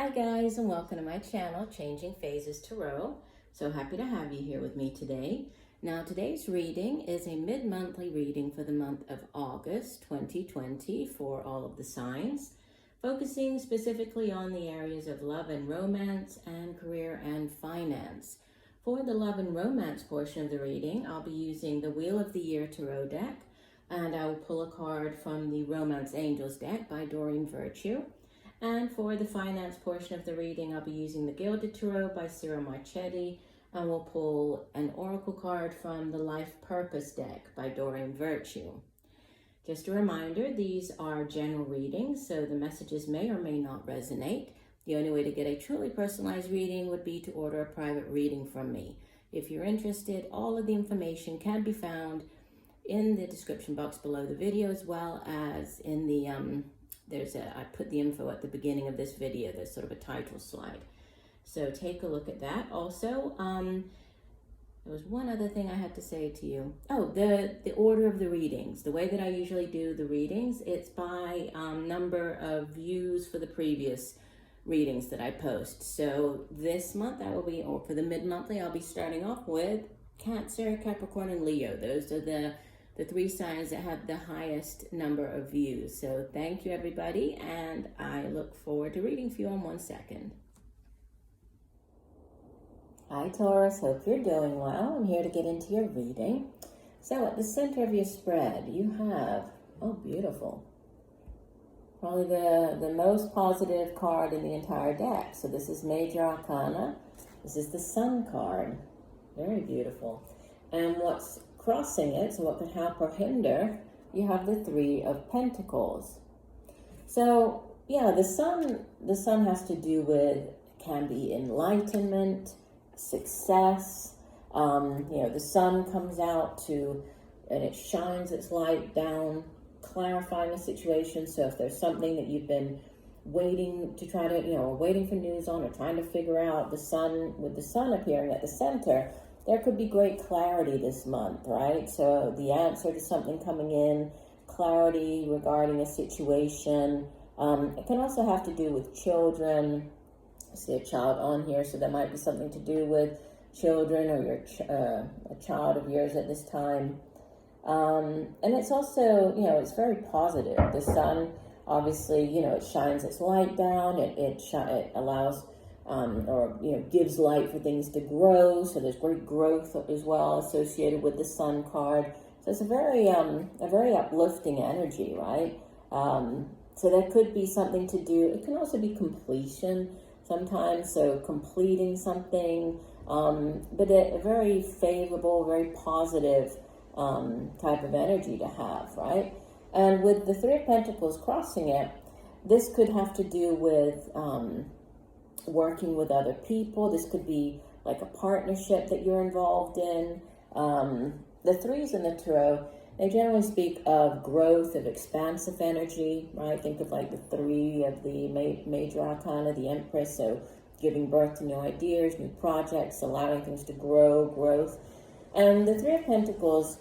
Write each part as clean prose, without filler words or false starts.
Hi guys, and welcome to my channel, Changing Phases Tarot. So happy to have you here with me today. Now today's reading is a mid-monthly reading for the month of August 2020 for all of the signs, focusing specifically on the areas of love and romance and career and finance. For the love and romance portion of the reading, I'll be using the Wheel of the Year Tarot deck, and I will pull a card from the Romance Angels deck by Doreen Virtue. And for the finance portion of the reading, I'll be using the Gilded Tarot by Ciro Marchetti, and we'll pull an oracle card from the Life Purpose deck by Doreen Virtue. Just a reminder, these are general readings, so the messages may or may not resonate. The only way to get a truly personalized reading would be to order a private reading from me. If you're interested, all of the information can be found in the description box below the video, as well as in the I put the info at the beginning of this video. There's sort of a title slide. So take a look at that. Also, there was one other thing I had to say to you. Oh, the order of the readings. The way that I usually do the readings, it's by number of views for the previous readings that I post. So this month I will be, or for the mid-monthly, I'll be starting off with Cancer, Capricorn, and Leo. Those are the three signs that have the highest number of views. So thank you, everybody, and I look forward to reading for you in 1 second. Hi, Taurus. Hope you're doing well. I'm here to get into your reading. So at the center of your spread, you have, oh, beautiful, probably the most positive card in the entire deck. So this is Major Arcana. This is the Sun card. Very beautiful. And what's crossing it, so what could help or hinder, you have the Three of Pentacles. So yeah, the sun has to do with, can be enlightenment, success. The sun comes out to, and it shines its light down, clarifying a situation. So if there's something that you've been waiting to try to, waiting for news on or trying to figure out, with the sun appearing at the center, there could be great clarity this month, right? So the answer to something coming in, clarity regarding a situation. It can also have to do with children. I see a child on here, so there might be something to do with children or a child of yours at this time. And it's also, it's very positive. The sun, obviously, it shines its light down. It allows gives light for things to grow. So there's great growth as well associated with the Sun card. So it's a very uplifting energy, right? So there could be something to do. It can also be completion sometimes, so completing something, but a very favorable, very positive type of energy to have, right? And with the Three of Pentacles crossing it, this could have to do with working with other people. This could be like a partnership that you're involved in. The threes in the tarot, they generally speak of growth, of expansive energy, right? Think of like the three of the major arcana, the Empress, so giving birth to new ideas, new projects, allowing things to grow, growth. And the Three of Pentacles,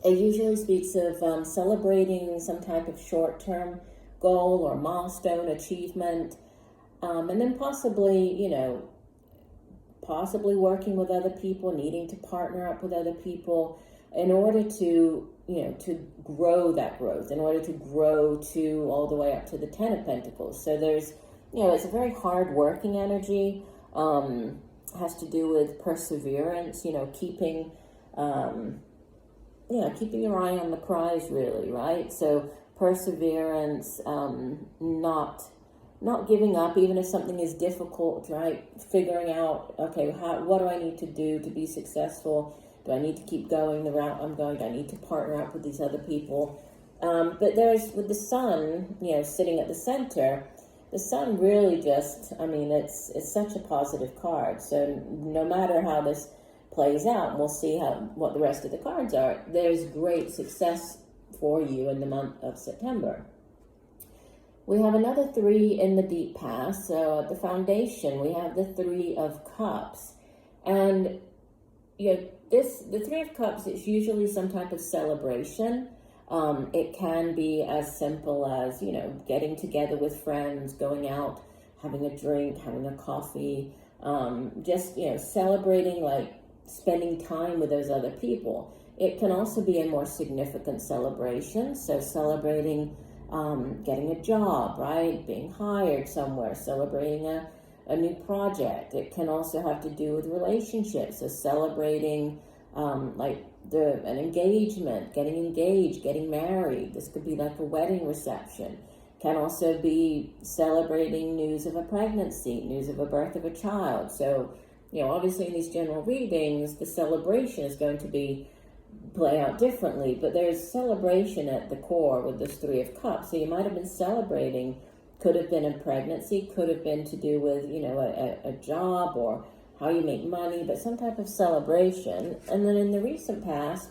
it usually speaks of celebrating some type of short-term goal or milestone achievement. And then possibly working with other people, needing to partner up with other people in order to, to grow that growth, in order to grow to all the way up to the Ten of Pentacles. So there's, it's a very hard-working energy, has to do with perseverance, keeping your eye on the prize, really, right? So perseverance, not giving up, even if something is difficult, right? Figuring out, okay, what do I need to do to be successful? Do I need to keep going the route I'm going? Do I need to partner up with these other people? But there's, with the sun, sitting at the center, the sun really just, it's such a positive card. So no matter how this plays out, and we'll see what the rest of the cards are, there's great success for you in the month of September. We have another three in the deep past. So at the foundation, we have the Three of Cups. And, the Three of Cups is usually some type of celebration. It can be as simple as, getting together with friends, going out having a drink, having a coffee, just, celebrating, like spending time with those other people. It can also be a more significant celebration. So celebrating getting a job, right? Being hired somewhere, celebrating a new project. It can also have to do with relationships. So celebrating like an engagement, getting engaged, getting married. This could be like a wedding reception. Can also be celebrating news of a pregnancy, news of a birth of a child. So, obviously in these general readings, the celebration is going to play out differently, but there's celebration at the core with this Three of Cups. So you might have been celebrating, could have been a pregnancy, could have been to do with, a job or how you make money, but some type of celebration. And then in the recent past,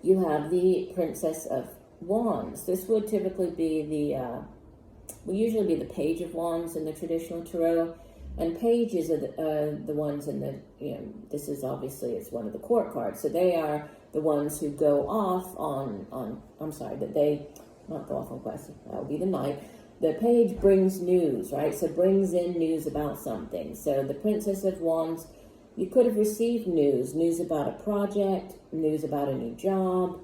you have the Princess of Wands. This would typically be usually be the Page of Wands in the traditional tarot, and pages are the ones in the, this is obviously, it's one of the court cards, so they are the ones who go off not go off on quest, that would be the Knight. The page brings news, right? So brings in news about something. So the Princess of Wands, you could have received news about a project, news about a new job.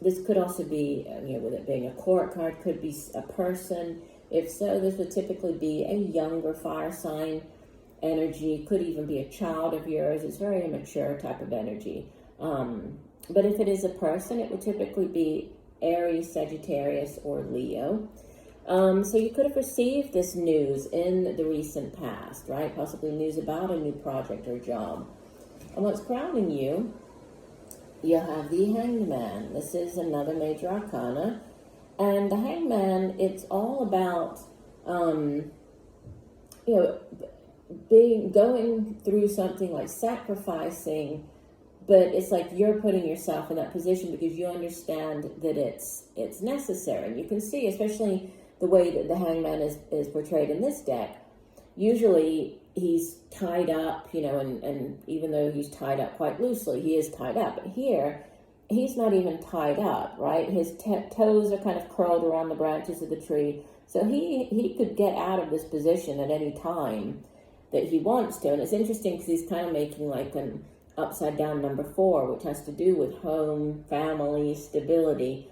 This could also be, with it being a court card, could be a person. If so, this would typically be a younger fire sign energy. Could even be a child of yours. It's very immature type of energy. But if it is a person, it would typically be Aries, Sagittarius, or Leo. So you could have received this news in the recent past, right? Possibly news about a new project or job. And what's crowning you, you have the Hanged Man. This is another major arcana. And the Hanged Man, it's all about, going through something like sacrificing, but it's like you're putting yourself in that position because you understand that it's necessary. And you can see, especially the way that the Hangman is portrayed in this deck, usually he's tied up, and even though he's tied up quite loosely, he is tied up. But here, he's not even tied up, right? His toes are kind of curled around the branches of the tree. So he could get out of this position at any time that he wants to. And it's interesting because he's kind of making like an upside down number 4, which has to do with home, family, stability.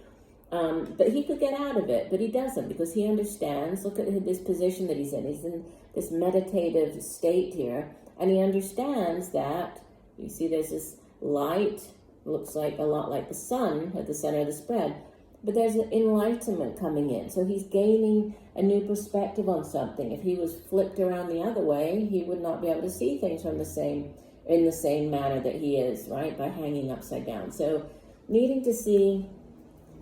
But he could get out of it, but he doesn't because he understands. Look at this position that he's in. He's in this meditative state here. And he understands that, you see there's this light, looks like a lot like the sun at the center of the spread, but there's an enlightenment coming in. So he's gaining a new perspective on something. If he was flipped around the other way, he would not be able to see things in the same manner that he is, right? By hanging upside down. So needing to see,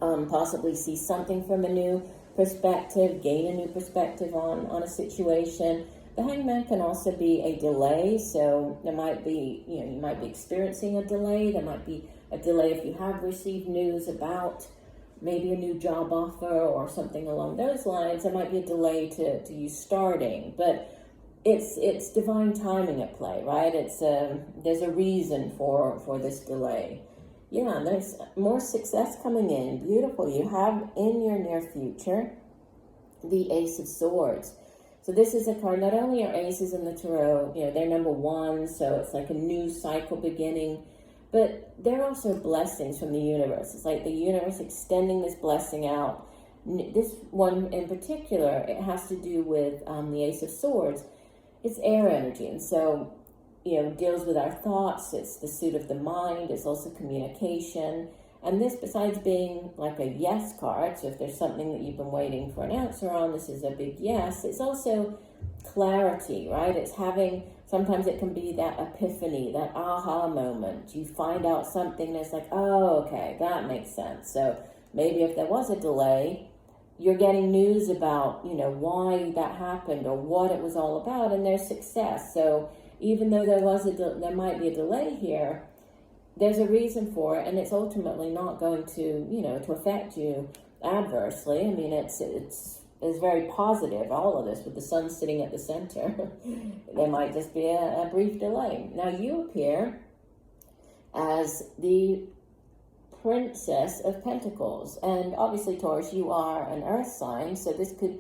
possibly see something from a new perspective, gain a new perspective on a situation. The Hangman can also be a delay. So there might be, you might be experiencing a delay. There might be a delay if you have received news about maybe a new job offer or something along those lines. There might be a delay to you starting, but it's divine timing at play, right? There's a reason for this delay. Yeah, there's more success coming in. Beautiful. You have in your near future the Ace of Swords. So this is a card, not only are aces in the tarot, they're number 1, so it's like a new cycle beginning, but they're also blessings from the universe. It's like the universe extending this blessing out. This one in particular, it has to do with the Ace of Swords. It's air energy, and so, deals with our thoughts. It's the suit of the mind. It's also communication. And this, besides being like a yes card, so if there's something that you've been waiting for an answer on, this is a big yes. It's also clarity, right? It's having, sometimes it can be that epiphany, that aha moment. You find out something that's like, oh, okay, that makes sense. So maybe if there was a delay, you're getting news about, why that happened or what it was all about, and there's success. So even though there might be a delay here, there's a reason for it, and it's ultimately not going to, to affect you adversely. I mean, it's very positive, all of this, with the sun sitting at the center. There might just be a brief delay. Now, you appear as the Princess of Pentacles, and obviously, Taurus, you are an earth sign, so this could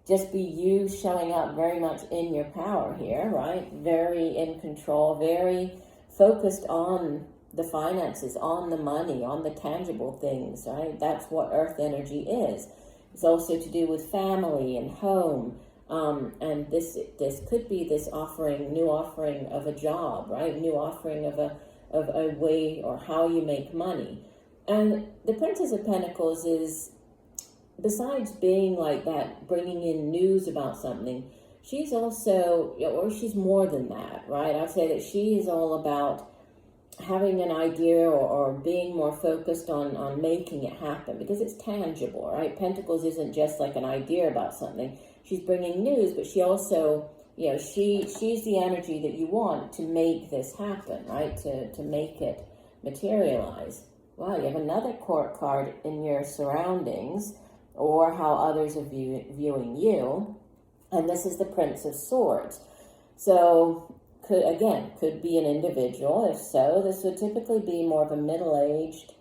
just be you showing up very much in your power here, right? Very in control, very focused on the finances, on the money, on the tangible things, right? That's what earth energy is. It's also to do with family and home. And this could be this new offering of a job, right? New offering of a way or how you make money. And the Princess of Pentacles is, besides being like that, bringing in news about something, she's also, or she's more than that, right? I'd say that she is all about having an idea or being more focused on making it happen, because it's tangible, right? Pentacles isn't just like an idea about something. She's bringing news, but she also, she's the energy that you want to make this happen, right? To make it materialize. Wow, you have another court card in your surroundings, or how others are viewing you. And this is the Prince of Swords. So, could be an individual. If so, this would typically be more of a middle-aged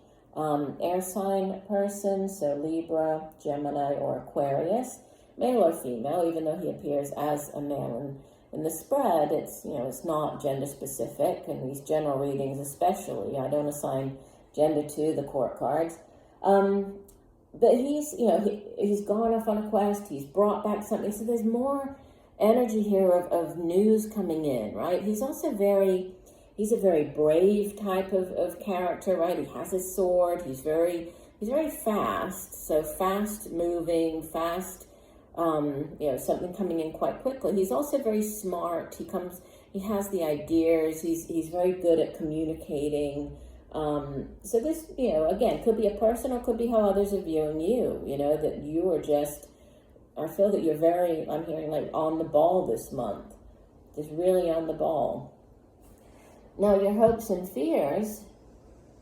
air sign person. So Libra, Gemini, or Aquarius. Male or female, even though he appears as a male in the spread, it's not gender specific, and these general readings especially, I don't assign gender to the court cards. But he's gone off on a quest, he's brought back something, so there's more energy here of news coming in, right? He's also he's a very brave type of character, right? He has his sword, he's very fast, so fast moving, fast, something coming in quite quickly. He's also very smart, he has the ideas, he's very good at communicating. So this, again, could be a person or could be how others are viewing you, that you are just, I feel that you're I'm hearing like on the ball this month, just really on the ball. Now your hopes and fears,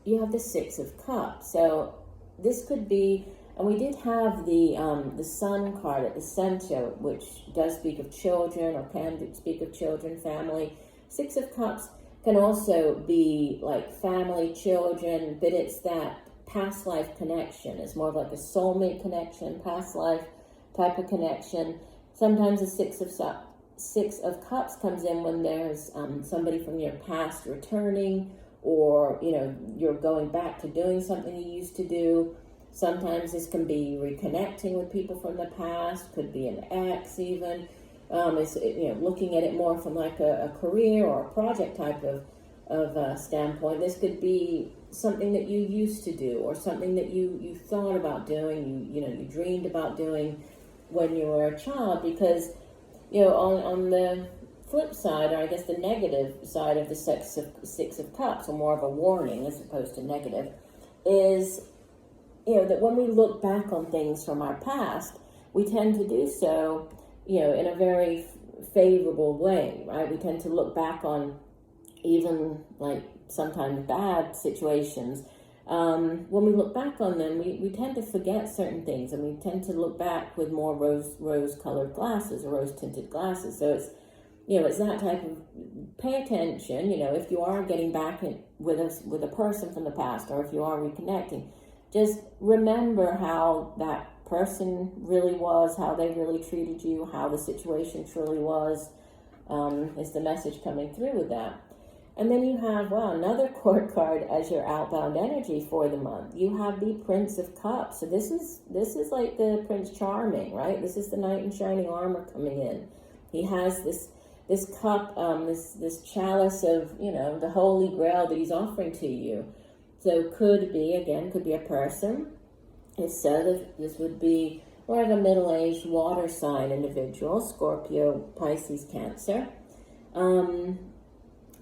you have the Six of Cups. So this could be, and we did have the Sun card at the center, which does speak of children, or can speak of children, family. Six of Cups can also be like family, children, but it's that past life connection. It's more of like a soulmate connection, past life type of connection. Sometimes the Six of Cups comes in when there's somebody from your past returning, or you're going back to doing something you used to do. Sometimes this can be reconnecting with people from the past, could be an ex even. It's looking at it more from like a career or a project type of standpoint. This could be something that you used to do, or something that you thought about doing, you dreamed about doing when you were a child. Because on the flip side, or I guess the negative side of the Six of Cups, or more of a warning as opposed to negative, is that when we look back on things from our past, we tend to do so in a very favorable way, right? We tend to look back on even like sometimes bad situations. When we look back on them, we tend to forget certain things, and we tend to look back with more rose-colored glasses, or rose-tinted glasses. So it's that type of, pay attention, if you are getting back with a person from the past, or if you are reconnecting, just remember how that person really was, how they really treated you, how the situation truly was, is the message coming through with that. And then you have, another court card as your outbound energy for the month. You have the Prince of Cups. So this is like the Prince Charming, right? This is the knight in shining armor coming in. He has this cup, this chalice of, the Holy Grail that he's offering to you. So could be a person. If so, this would be more of a middle-aged water sign individual, Scorpio, Pisces, Cancer.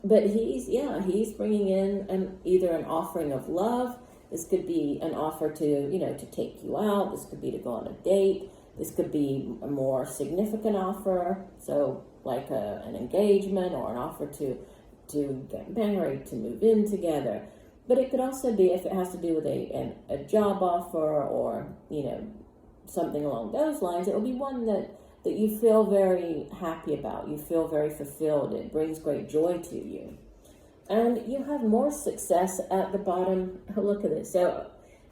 But he's bringing in either an offering of love. This could be an offer to take you out. This could be to go on a date. This could be a more significant offer. So like an engagement, or an offer to get married, to move in together. But it could also be, if it has to do with a job offer, or, something along those lines, it will be one that you feel very happy about. You feel very fulfilled. It brings great joy to you. And you have more success at the bottom. Look at this. So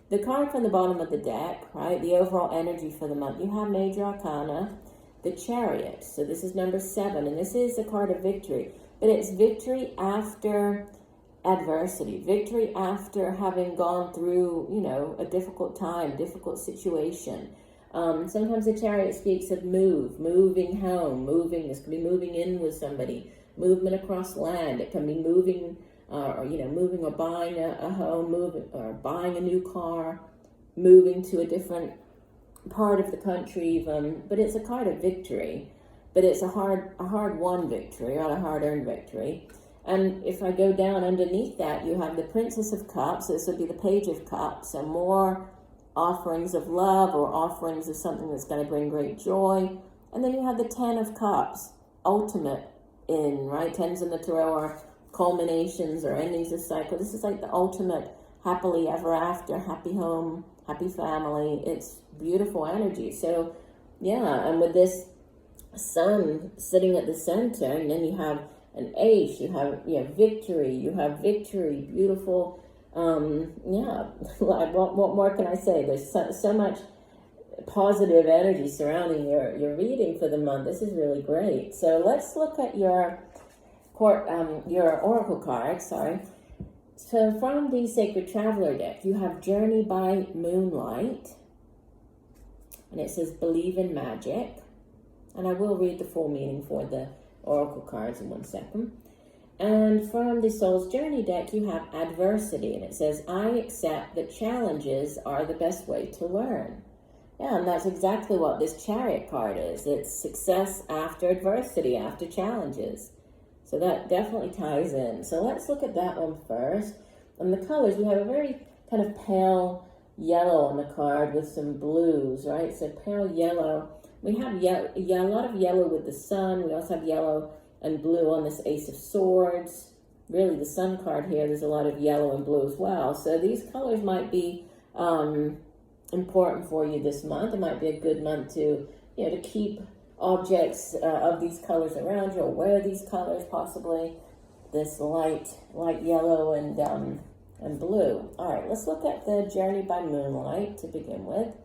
the card from the bottom of the deck, right? The overall energy for the month. You have Major Arcana. the Chariot. So this is number 7, and this is a card of victory. But it's victory after adversity, victory after having gone through, you know, a difficult time, difficult situation. Sometimes the Chariot speaks of moving home, this could be moving in with somebody, movement across land. It can be moving, moving or buying a home, moving or buying a new car, moving to a different part of the country even. But it's a card of victory, but it's a hard-won victory, not a hard-earned victory. And if I go down underneath that, you have the Princess of Cups. This would be the Page of Cups, and more offerings of love or offerings of something that's going to bring great joy. And then you have the Ten of Cups, ultimate in, right? Tens in the Tarot are culminations or endings of cycle. This is like the ultimate happily ever after, happy home, happy family. It's beautiful energy. So, yeah, and with this Sun sitting at the center, and then you have an Ace, you have victory, beautiful. What more can I say? There's so much positive energy surrounding your reading for the month. This is really great. So let's look at your oracle card. So from the Sacred Traveler deck, you have Journey by Moonlight, and it says believe in magic. And I will read the full meaning for the oracle cards in 1 second. And from the Soul's Journey deck, you have adversity, and it says, I accept that challenges are the best way to learn. Yeah, and that's exactly what this Chariot card is. It's success after adversity, after challenges. So that definitely ties in. So let's look at that one first. And the colors, we have a very kind of pale yellow on the card with some blues, right? So pale yellow. We have a lot of yellow with the Sun. We also have yellow and blue on this Ace of Swords. Really, the Sun card here, there's a lot of yellow and blue as well. So these colors might be important for you this month. It might be a good month to keep objects of these colors around you, or wear these colors possibly. This light yellow and blue. All right, let's look at the Journey by Moonlight to begin with.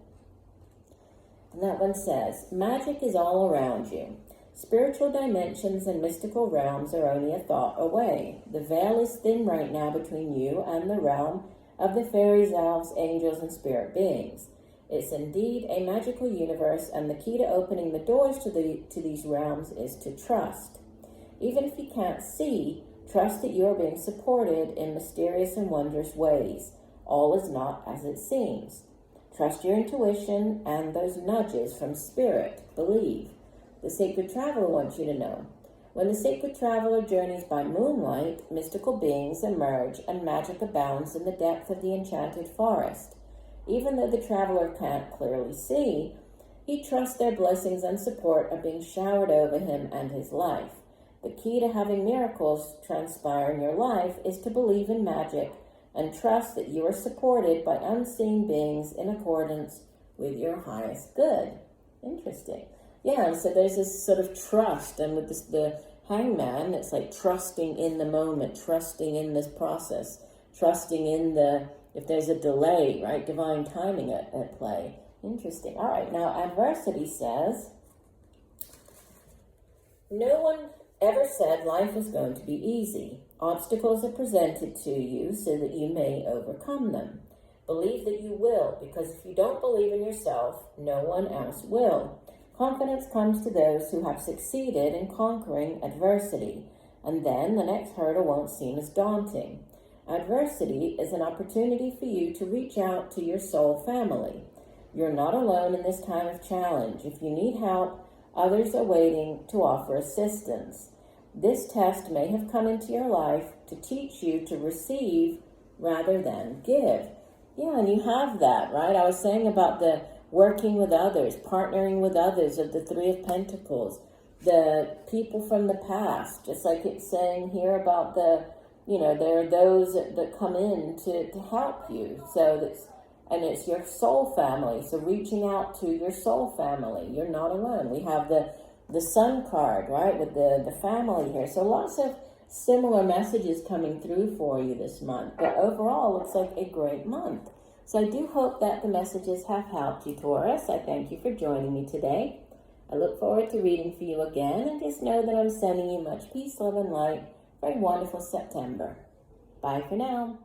And that one says, magic is all around you. Spiritual dimensions and mystical realms are only a thought away. The veil is thin right now between you and the realm of the fairies, elves, angels, and spirit beings. It's indeed a magical universe, and the key to opening the doors to these realms is to trust. Even if you can't see, trust that you are being supported in mysterious and wondrous ways. All is not as it seems. Trust your intuition and those nudges from spirit. Believe. The Sacred Traveler wants you to know. When the Sacred Traveler journeys by moonlight, mystical beings emerge and magic abounds in the depth of the enchanted forest. Even though the traveler can't clearly see, he trusts their blessings and support are being showered over him and his life. The key to having miracles transpire in your life is to believe in magic and trust that you are supported by unseen beings in accordance with your highest good. Interesting. Yeah, so there's this sort of trust, and with the Hangman, it's like trusting in the moment, trusting in this process, trusting in if there's a delay, right, divine timing at play. Interesting. All right, now adversity says, no one ever said life was going to be easy. Obstacles are presented to you so that you may overcome them. Believe that you will, because if you don't believe in yourself, no one else will. Confidence comes to those who have succeeded in conquering adversity, and then the next hurdle won't seem as daunting. Adversity is an opportunity for you to reach out to your soul family. You're not alone in this time of challenge. If you need help, others are waiting to offer assistance. This test may have come into your life to teach you to receive rather than give. Yeah, and you have that, right? I was saying about the working with others, partnering with others of the Three of Pentacles, the people from the past, just like it's saying here about there are those that come in to help you. So it's your soul family. So reaching out to your soul family, you're not alone. We have the Sun card, right, with the family here. So lots of similar messages coming through for you this month. But overall, looks like a great month. So I do hope that the messages have helped you, Taurus. I thank you for joining me today. I look forward to reading for you again, and just know that I'm sending you much peace, love, and light for a wonderful September. Bye for now.